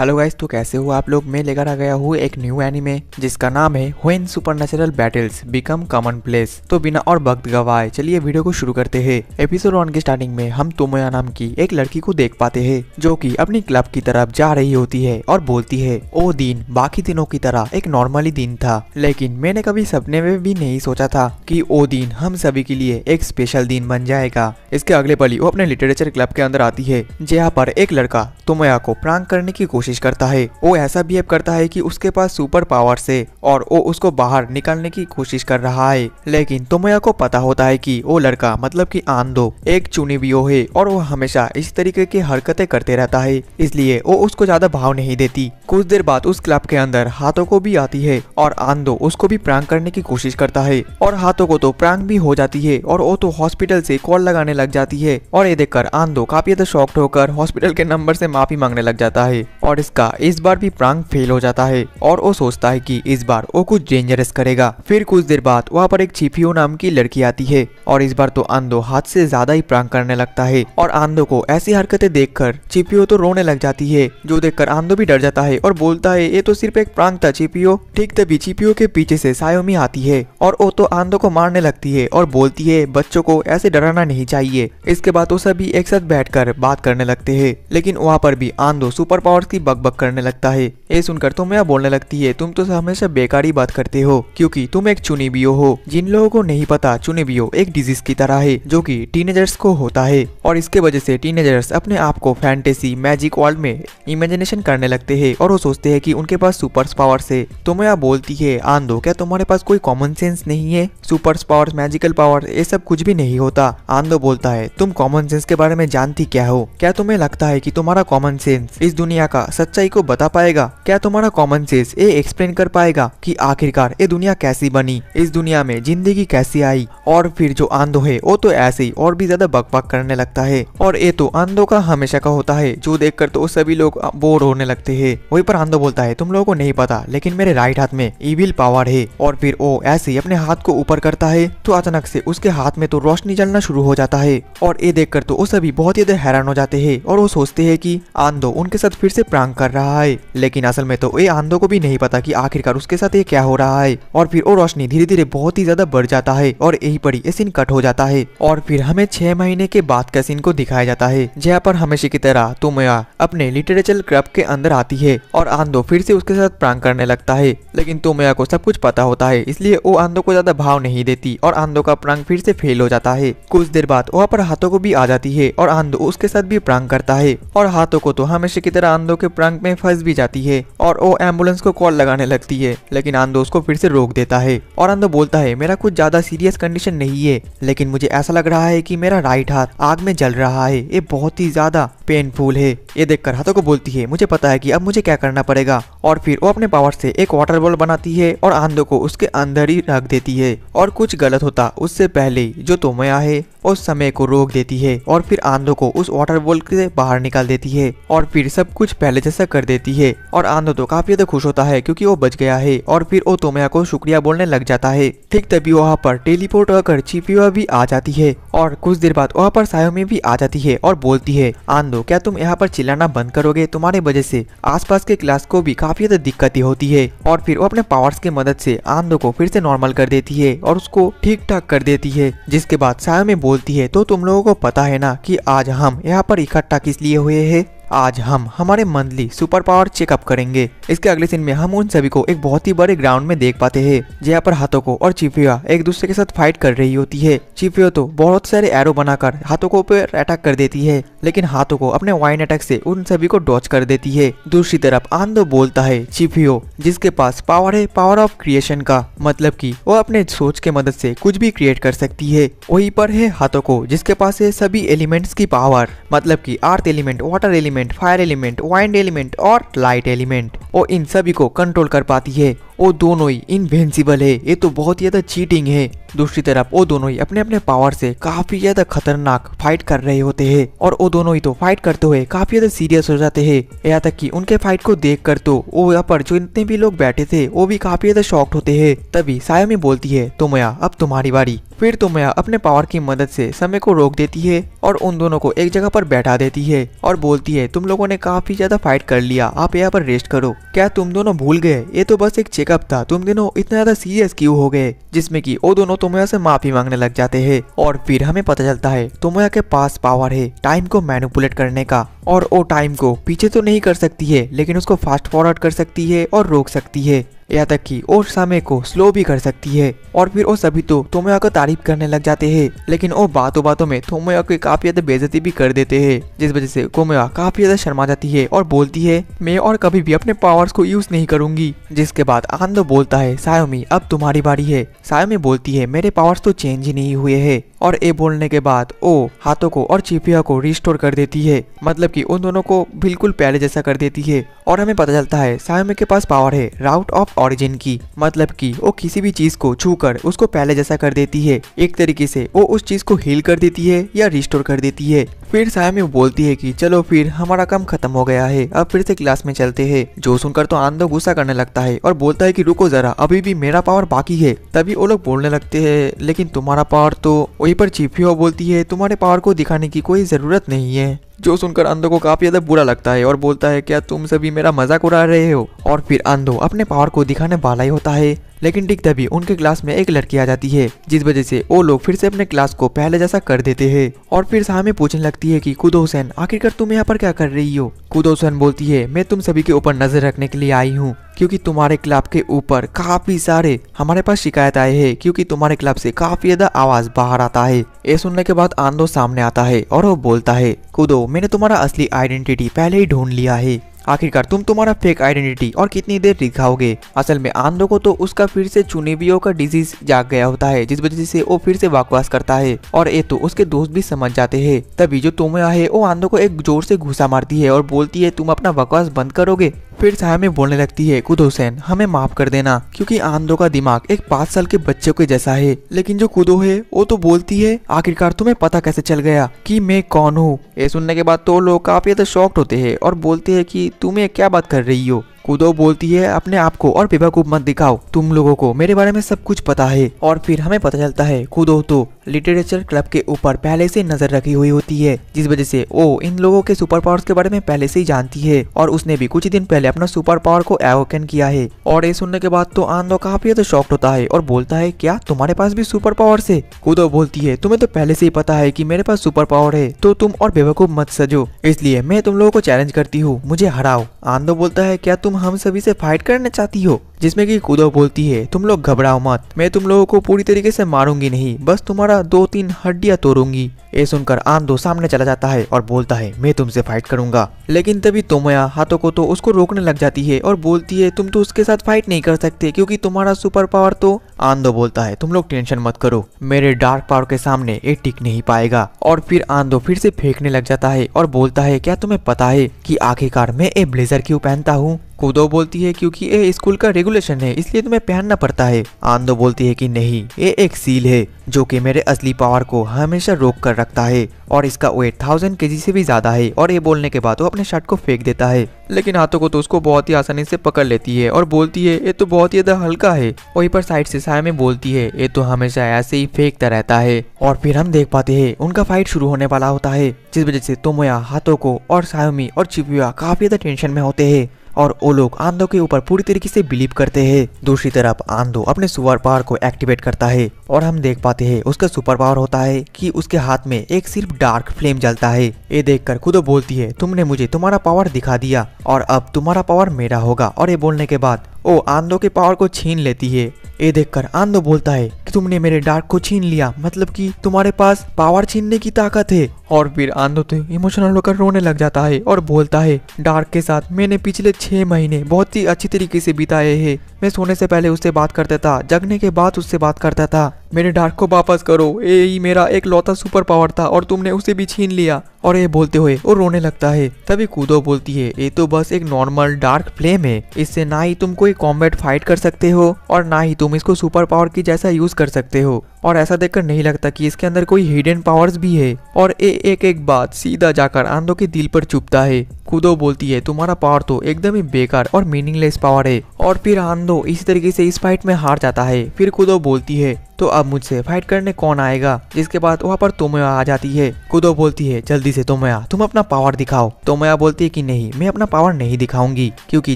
Hello guys, तो कैसे हो आप लोग। मैं लेकर आ गया हूँ एक न्यू एनीमे जिसका नाम है व्हेन सुपरनैचुरल बैटल्स बिकम कॉमनप्लेस। तो बिना और वक्त गवाए चलिए वीडियो को शुरू करते हैं। एपिसोड 1 की स्टार्टिंग में हम तोमोया नाम की एक लड़की को देख पाते हैं जो कि अपनी क्लब की तरफ जा रही होती है और बोलती है वो दिन बाकी दिनों की तरह एक नॉर्मली दिन था, लेकिन मैंने कभी सपने में भी नहीं सोचा था कि वो दिन हम सभी के लिए एक स्पेशल दिन बन जाएगा। इसके अगले पल वो अपने लिटरेचर क्लब के अंदर आती है जहाँ पर एक लड़का तोमोया को प्रैंक करने की कोशिश करता है। वो ऐसा बिहेव करता है कि उसके पास सुपर पावर्स है और वो उसको बाहर निकालने की कोशिश कर रहा है, लेकिन तोमोया को पता होता है कि वो लड़का मतलब कि आंदो एक चुनिबियो है और वो हमेशा इस तरीके की हरकतें करते रहता है, इसलिए वो उसको ज्यादा भाव नहीं देती। कुछ देर बाद उस क्लब के अंदर हाथों को भी आती है और आंदो उसको भी प्रैंक करने की कोशिश करता है और हाथों को तो प्रैंक भी हो जाती है और वो तो हॉस्पिटल से कॉल लगाने लग जाती है। और ये देखकर आंदो काफी ज्यादा शॉक्ड होकर हॉस्पिटल के नंबर से माफी मांगने लग जाता है और इसका इस बार भी प्रैंक फेल हो जाता है और वो सोचता है कि इस बार वो कुछ डेंजरस करेगा। फिर कुछ देर बाद वहाँ पर एक चिपियो नाम की लड़की आती है और इस बार तो आंदो हाथ से ज्यादा ही प्रैंक करने लगता है और आंदो को ऐसी हरकतें देखकर चिपियो तो रोने लग जाती है, जो देखकर आंदो भी डर जाता है और बोलता है ये तो सिर्फ एक प्रैंक था चिपियो। ठीक तभी चिपियो के पीछे से सायोमी आती है और वो तो आंदो को मारने लगती है और बोलती है बच्चों को ऐसे डराना नहीं चाहिए। इसके बाद वो सभी एक साथ बैठकर बात करने लगते हैं, लेकिन वहाँ पर भी आंदो सुपर पावर्स की बकबक करने लगता है। ये सुनकर तोमोया बोलने लगती है तुम तो हमेशा बेकार ही बात करते हो क्योंकि तुम एक चुनिबियो हो। जिन लोगों को नहीं पता, चुनिबियो एक डिजीज की तरह है जो कि टीनेजर्स को होता है और इसके वजह से टीनेजर्स अपने आप को फैंटेसी मैजिक वर्ल्ड में इमेजिनेशन करने लगते हैं और वो सोचते हैं कि उनके पास सुपर पावर्स है। तोमोया बोलती है आंदो क्या तुम्हारे पास कोई कॉमन सेंस नहीं है? सुपर पावर्स मैजिकल पावर ये सब कुछ भी नहीं होता। आंदो बोलता है तुम कॉमन सेंस के बारे में जानती क्या हो? क्या तुम्हें लगता है कि तुम्हारा कॉमन सेंस इस दुनिया का सच्चाई को बता पाएगा? क्या तुम्हारा कॉमन सेंस ये एक्सप्लेन कर पाएगा कि आखिरकार ये दुनिया कैसी बनी, इस दुनिया में जिंदगी कैसी आई? और फिर जो आंदो है वो तो ऐसे ही और भी ज्यादा बकबक करने लगता है और ये तो आंदो का हमेशा का होता है, जो देखकर तो सभी लोग बोर होने लगते हैं। वहीं पर आंदो बोलता है तुम लोगों को नहीं पता, लेकिन मेरे राइट हाथ में इविल पावर है। और फिर वो ऐसे ही अपने हाथ को ऊपर करता है तो अचानक से उसके हाथ में तो रोशनी जलना शुरू हो जाता है और ये देखकर तो वो सभी बहुत ही हैरान हो जाते हैं और वो सोचते हैं कि आंदो उनके साथ फिर से प्रैंक कर रहा है, लेकिन असल में तो ये आंदो को भी नहीं पता कि आखिरकार उसके साथ ये क्या हो रहा है। और फिर वो रोशनी धीरे धीरे बहुत ही ज्यादा बढ़ जाता है और यही पर ये सीन कट हो जाता है और फिर हमें 6 महीने के बाद का सीन को दिखाया जाता है जहाँ पर हमेशा की तरह तोमोया अपने लिटरेचर क्लब के अंदर आती है और आंदो फिर से उसके साथ प्रैंक करने लगता है, लेकिन तोमोया को सब कुछ पता होता है इसलिए वो आंदो को ज्यादा भाव नहीं देती और आंदो का प्रैंक फिर से फेल हो जाता है। कुछ देर बाद वहाँ पर हाथों को भी आ जाती है और आंदो उसके साथ भी प्रैंक करता है और हाथों को तो हमेशा की तरह आंदो के प्रैंक में फंस भी जाती है और वो एम्बुलेंस को कॉल लगाने लगती है, लेकिन आंदो उसको फिर से रोक देता है और आंदो बोलता है मेरा कुछ ज्यादा सीरियस कंडीशन नहीं है, लेकिन मुझे ऐसा लग रहा है कि मेरा राइट हाथ आग में जल रहा है, ये बहुत ही ज्यादा पेनफुल है। ये देखकर हाथों को बोलती है मुझे पता है कि अब मुझे क्या करना पड़ेगा और फिर वो अपने पावर से एक वाटर बॉल बनाती है और आंदो को उसके अंदर ही रख देती है और कुछ गलत होता उससे पहले जो तोमोया है उस समय को रोक देती है और फिर आंदो को उस वाटर बॉल से बाहर निकाल देती है और फिर सब कुछ पहले जैसा कर देती है और आंदो तो काफी ज्यादा खुश होता है क्योंकि वो बच गया है और फिर वो तोमोया को शुक्रिया बोलने लग जाता है। ठीक तभी वहाँ पर टेलीपोर्ट होकर चिपियो भी आ जाती है और कुछ देर बाद वहाँ पर सायोमी भी आ जाती है और बोलती है आंदो क्या तुम यहाँ पर चिल्लाना बंद करोगे? तुम्हारे वजह से आसपास के क्लास को भी काफी ज्यादा दिक्कतें होती है। और फिर वो अपने पावर्स की मदद से आंदो को फिर से नॉर्मल कर देती है और उसको ठीक ठाक कर देती है। जिसके बाद सायोमी बोलती है तो तुम लोगों को पता है ना कि आज हम यहाँ पर इकट्ठा किस लिए हुए हैं? आज हम हमारे मंथली सुपर पावर चेकअप करेंगे। इसके अगले सीन में हम उन सभी को एक बहुत ही बड़े ग्राउंड में देख पाते हैं जहाँ पर हाथों को और चिपियो एक दूसरे के साथ फाइट कर रही होती है। चिपियो तो बहुत सारे एरो बनाकर हाथों को ऊपर अटैक कर देती है, लेकिन हाथों को अपने वाइन अटैक से उन सभी को डॉच कर देती है। दूसरी तरफ आंदो बोलता है चिपियो जिसके पास पावर है पावर ऑफ क्रिएशन का, मतलब कि वो अपने सोच के मदद से कुछ भी क्रिएट कर सकती है। वहीं पर है हाथों को जिसके पास है सभी एलिमेंट्स की पावर, मतलब कि earth element, water element, fire element, wind element और लाइट एलिमेंट। वो इन सभी को कंट्रोल कर पाती है। वो दोनों ही इनविंसिबल है, ये तो बहुत ही ज्यादा चीटिंग है। दूसरी तरफ वो दोनों ही अपने अपने पावर से काफी ज्यादा खतरनाक फाइट कर रहे होते हैं और वो दोनों ही तो फाइट करते हुए काफी ज्यादा सीरियस हो जाते हैं। यहाँ तक कि उनके फाइट को देखकर तो वो यहाँ पर जो इतने भी लोग बैठे थे वो भी काफी ज्यादा शॉक्ड होते हैं। तभी सायोमी बोलती है, तोमोया अब तुम्हारी बारी। फिर तोमोया अपने पावर की मदद से समय को रोक देती है और उन दोनों को एक जगह पर बैठा देती है और बोलती है, तुम लोगों ने काफी ज्यादा फाइट कर लिया, आप यहाँ पर रेस्ट करो। क्या तुम दोनों भूल गए, ये तो बस एक चेकअप था, तुम दोनों इतना ज्यादा सीरियस क्यों हो गए। जिसमें कि वो दोनों तोमोया से माफी मांगने लग जाते हैं और फिर हमें पता चलता है तोमोया के पास पावर है टाइम को मैनिपुलेट करने का और वो टाइम को पीछे तो नहीं कर सकती है लेकिन उसको फास्ट फॉरवर्ड कर सकती है और रोक सकती है। यहाँ तक कि वो समय को स्लो भी कर सकती है। और फिर वो सभी तो तोमोया को तारीफ करने लग जाते हैं लेकिन वो बातों बातों में तोमोया की काफी ज्यादा बेइज्जती भी कर देते हैं, जिस वजह से तोमोया काफी ज्यादा शर्मा जाती है और बोलती है, मैं और कभी भी अपने पावर्स को यूज नहीं करूंगी। जिसके बाद आंदो बोलता है, सायोमी अब तुम्हारी बारी है। सायोमी बोलती है, मेरे पावर्स तो चेंज ही नहीं हुए हैं। और ये बोलने के बाद वो हाथों को और चिपिया को रिस्टोर कर देती है, मतलब कि उन दोनों को बिल्कुल पहले जैसा कर देती है। और हमें पता चलता है सायोमी के पास पावर है राउट ऑफ ओरिजिन की, मतलब कि वो किसी भी चीज को छूकर उसको पहले जैसा कर देती है। एक तरीके से वो उस चीज को हील कर देती है या रिस्टोर कर देती है। फिर सायोमी बोलती है कि चलो फिर हमारा काम खत्म हो गया है, अब फिर से क्लास में चलते हैं। जो सुनकर तो आंदो गुस्सा करने लगता है और बोलता है कि रुको जरा, अभी भी मेरा पावर बाकी है। तभी वो लोग बोलने लगते हैं, लेकिन तुम्हारा पावर तो। वहीं पर चिपियो बोलती है, तुम्हारे पावर को दिखाने की कोई जरूरत नहीं है। जो सुनकर आंदो को काफी ज्यादा बुरा लगता है और बोलता है, क्या तुम सभी मेरा मजाक उड़ा रहे हो। और फिर आंदो अपने पावर को दिखाने वाला ही होता है, लेकिन ठीक तभी उनके क्लास में एक लड़की आ जाती है, जिस वजह से वो लोग फिर से अपने क्लास को पहले जैसा कर देते हैं। और फिर सायोमी पूछने लगती है कि कुदो-सैन आखिरकार तुम यहाँ पर क्या कर रही हो। कुदो-सैन बोलती है, मैं तुम सभी के ऊपर नजर रखने के लिए आई हूँ क्योंकि तुम्हारे क्लब के ऊपर काफी सारे हमारे पास शिकायत आए हैं, क्योंकि तुम्हारे क्लब से काफी ज्यादा आवाज बाहर आता है। ये सुनने के बाद आंदो सामने आता है और वो बोलता है, कुदो मैंने तुम्हारा असली आइडेंटिटी पहले ही ढूंढ लिया है, आखिरकार तुम तुम्हारा फेक आइडेंटिटी और कितनी देर दिखाओगे। असल में आंदो को तो उसका फिर से चुनेबियो का डिजीज जाग गया होता है, जिस वजह से वो फिर से बकवास करता है और ये तो उसके दोस्त भी समझ जाते हैं। तभी जो तोमोया है वो आंदो को एक जोर से घुसा मारती है और बोलती है, तुम अपना बकवास बंद करोगे। फिर सायोमी बोलने लगती है, कुदो-सैन हमें माफ कर देना, क्योंकि आंदो का दिमाग एक 5 साल के बच्चे के जैसा है। लेकिन जो कुदो है वो तो बोलती है, आखिरकार तुम्हें पता कैसे चल गया कि मैं कौन हूँ। ये सुनने के बाद तो लोग काफी ज्यादा शॉक्ड होते हैं और बोलते हैं कि तुम्हें क्या बात कर रही हो। कुदो बोलती है, अपने आप को और बेवकूफ मत दिखाओ, तुम लोगों को मेरे बारे में सब कुछ पता है। और फिर हमें पता चलता है कुदो तो लिटरेचर क्लब के ऊपर पहले से नजर रखी हुई होती है, जिस वजह से वो इन लोगों के सुपर पावर्स के बारे में पहले से ही जानती है और उसने भी कुछ दिन पहले अपना सुपर पावर को अवोकन किया है। और ये सुनने के बाद तो आंदो काफी ज्यादा शॉक्ड होता है और बोलता है, क्या तुम्हारे पास भी सुपर पावर है। कुदो बोलती है, तुम्हें तो पहले से ही पता है कि मेरे पास सुपर पावर है, तो तुम और बेवकूफ मत सजो, इसलिए मैं तुम लोगों को चैलेंज करती हूँ, मुझे हराओ। आंदो बोलता है, क्या तुम हम सभी से फाइट करना चाहती हो। जिसमें कि कुदो बोलती है, तुम लोग घबराओ मत, मैं तुम लोगों को पूरी तरीके से मारूंगी नहीं, बस तुम्हारा 2-3 हड्डियां तोड़ूंगी। ये सुनकर आंदो सामने चला जाता है और बोलता है, मैं तुमसे फाइट करूंगा। लेकिन तभी तोमोया हाथों को तो उसको रोकने लग जाती है और बोलती है, तुम तो उसके साथ फाइट नहीं कर सकते क्योंकि तुम्हारा सुपर पावर तो। आंदो बोलता है, तुम लोग टेंशन मत करो, मेरे डार्क पावर के सामने ये टिक नहीं पाएगा। और फिर आंदो फिर से फेंकने लग जाता है और बोलता है, क्या तुम्हें पता है कि आखिरकार मैं ये ब्लेजर क्यों पहनता हूँ। कुदो बोलती है, क्योंकि ये स्कूल का रेगुलेशन है इसलिए तुम्हें पहनना पड़ता है। आंदो बोलती है कि नहीं, ये एक सील है जो कि मेरे असली पावर को हमेशा रोक कर रखता है और इसका वेट 1000 kg से भी ज्यादा है। और ये बोलने के बाद वो अपने शर्ट को फेंक देता है, लेकिन हाथों को तो उसको बहुत ही आसानी से पकड़ लेती है और बोलती है, ये तो बहुत ही ज्यादा हल्का है। वहीं पर साइड से सायोमी बोलती है, ये तो हमेशा ऐसे ही फेंकता रहता है। और फिर हम देख पाते हैं उनका फाइट शुरू होने वाला होता है, जिस वजह से तोमोया, हाथों को और सायोमी और चिपिया काफी ज्यादा टेंशन में होते हैं और वो लोग आंदो के ऊपर पूरी तरीके से बिलीव करते हैं। दूसरी तरफ आंदो अपने सुपर पावर को एक्टिवेट करता है और हम देख पाते हैं उसका सुपर पावर होता है कि उसके हाथ में एक सिर्फ डार्क फ्लेम जलता है। ये देखकर कुदो बोलती है, तुमने मुझे तुम्हारा पावर दिखा दिया और अब तुम्हारा पावर मेरा होगा। और ये बोलने के बाद वो आंदो के पावर को छीन लेती है। ये देखकर आंदो बोलता है कि तुमने मेरे डार्क को छीन लिया, मतलब कि तुम्हारे पास पावर छीनने की ताकत है। और फिर आंदो तो इमोशनल होकर रोने लग जाता है और बोलता है, डार्क के साथ मैंने पिछले 6 महीने बहुत ही अच्छी तरीके से बिताए हैं, मैं सोने से पहले उससे बात करता था, जगने के बाद उससे बात करता था। मेरे डार्क को वापस करो, ये मेरा एक लौता सुपर पावर था और तुमने उसे भी छीन लिया। और ये बोलते हुए वो रोने लगता है। तभी कूदो बोलती है, ये तो बस एक नॉर्मल डार्क फ्लेम है, इससे ना ही तुम कोई कॉम्बैट फाइट कर सकते हो और ना ही तुम इसको सुपर पावर की जैसा यूज कर सकते हो। और ऐसा देखकर नहीं लगता कि इसके अंदर कोई हिडन पावर्स भी है। और एक एक बात सीधा जाकर आंधो के दिल पर चुभता है। कूदो बोलती है, तुम्हारा पावर तो एकदम ही बेकार और मीनिंगलेस पावर है। और फिर आंधो इसी तरीके से इस फाइट में हार जाता है। फिर कूदो बोलती है, तो अब मुझसे फाइट करने कौन आएगा। जिसके बाद वहाँ पर तोमोया आ जाती है। कूदो बोलती है, जल्दी से तोमोया तुम अपना पावर दिखाओ। तोमोया बोलती है कि नहीं, मैं अपना पावर नहीं दिखाऊंगी, क्योंकि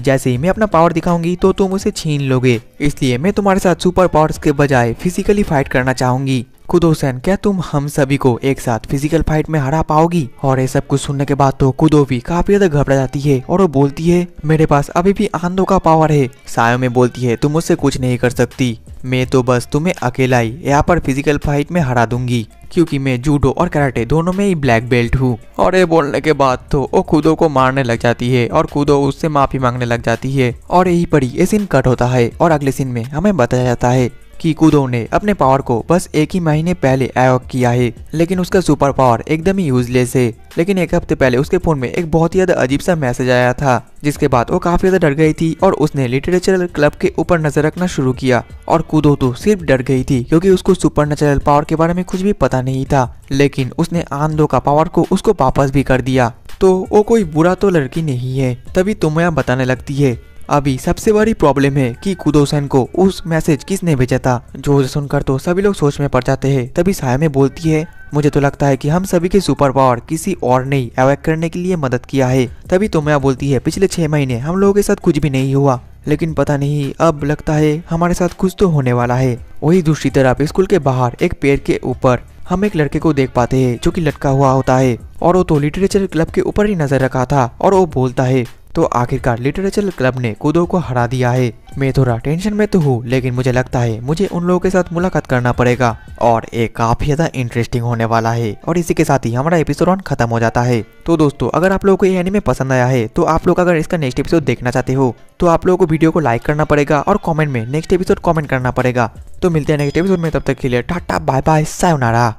जैसे ही मैं अपना पावर दिखाऊंगी तो तुम उसे छीन लोगे। इसलिए मैं तुम्हारे साथ सुपर पावर्स के बजाय फिजिकली फाइट करना चाहूंगी। कूदो-सैन, क्या तुम हम सभी को एक साथ फिजिकल फाइट में हरा पाओगी। और ये सब कुछ सुनने के बाद तो कूदो भी काफी ज्यादा घबरा जाती है और वो बोलती है, मेरे पास अभी भी आंधो का पावर है। सायोमी बोलती है, तुम मुझसे कुछ नहीं कर सकती, मैं तो बस तुम्हें अकेला ही यहाँ पर फिजिकल फाइट में हरा दूंगी, क्योंकि मैं जूडो और कराटे दोनों में ही ब्लैक बेल्ट हूँ। और ये बोलने के बाद तो वो कूदो को मारने लग जाती है और कूदो उससे माफी मांगने लग जाती है। और यही पर ये सीन कट होता है और अगले सीन में हमें बताया जाता है कि कूदो ने अपने पावर को बस एक ही महीने पहले अनलॉक किया है, लेकिन उसका सुपर पावर एकदम ही यूजलेस है। लेकिन एक हफ्ते पहले उसके फोन में एक बहुत ही ज्यादा अजीब सा मैसेज आया था, जिसके बाद वो काफी ज्यादा डर गई थी और उसने लिटरेचर क्लब के ऊपर नजर रखना शुरू किया। और कूदो तो सिर्फ डर गई थी, क्योंकि उसको सुपर नेचुरल पावर के बारे में कुछ भी पता नहीं था। लेकिन उसने आंधो का पावर को उसको वापस भी कर दिया, तो वो कोई बुरा तो लड़की नहीं है। तभी तोमोया बताने लगती है, अभी सबसे बड़ी प्रॉब्लम है कि कूदो-सैन को उस मैसेज किसने भेजा था। जो सुनकर तो सभी लोग सोच में पड़ जाते हैं। तभी सायोमी बोलती है, मुझे तो लगता है कि हम सभी के सुपर पावर किसी और ने अवॉइड करने के लिए मदद किया है। तभी तोमोया बोलती है, पिछले 6 महीने हम लोगों के साथ कुछ भी नहीं हुआ, लेकिन पता नहीं अब लगता है हमारे साथ कुछ तो होने वाला है। वही दूसरी तरफ स्कूल के बाहर एक पेड़ के ऊपर हम एक लड़के को देख पाते हैं जो कि लटका हुआ होता है, और वो तो लिटरेचर क्लब के ऊपर ही नजर रखा था। और वो बोलता है, तो आखिरकार लिटरेचर क्लब ने कूदो को हरा दिया है। मैं थोड़ा टेंशन में तो हूँ, लेकिन मुझे लगता है मुझे उन लोगों के साथ मुलाकात करना पड़ेगा और ये काफी ज्यादा इंटरेस्टिंग होने वाला है। और इसी के साथ ही हमारा एपिसोड 1 खत्म हो जाता है। तो दोस्तों, अगर आप लोगों को ये एनीमे पसंद आया है, तो आप लोग अगर इसका नेक्स्ट एपिसोड देखना चाहते हो, तो आप लोगों को वीडियो को लाइक करना पड़ेगा और कॉमेंट में नेक्स्ट एपिसोड कॉमेंट करना पड़ेगा। तो मिलते हैं नेक्स्ट एपिसोड में, तब तक के लिए टाटा बाय बाय सायोनारा।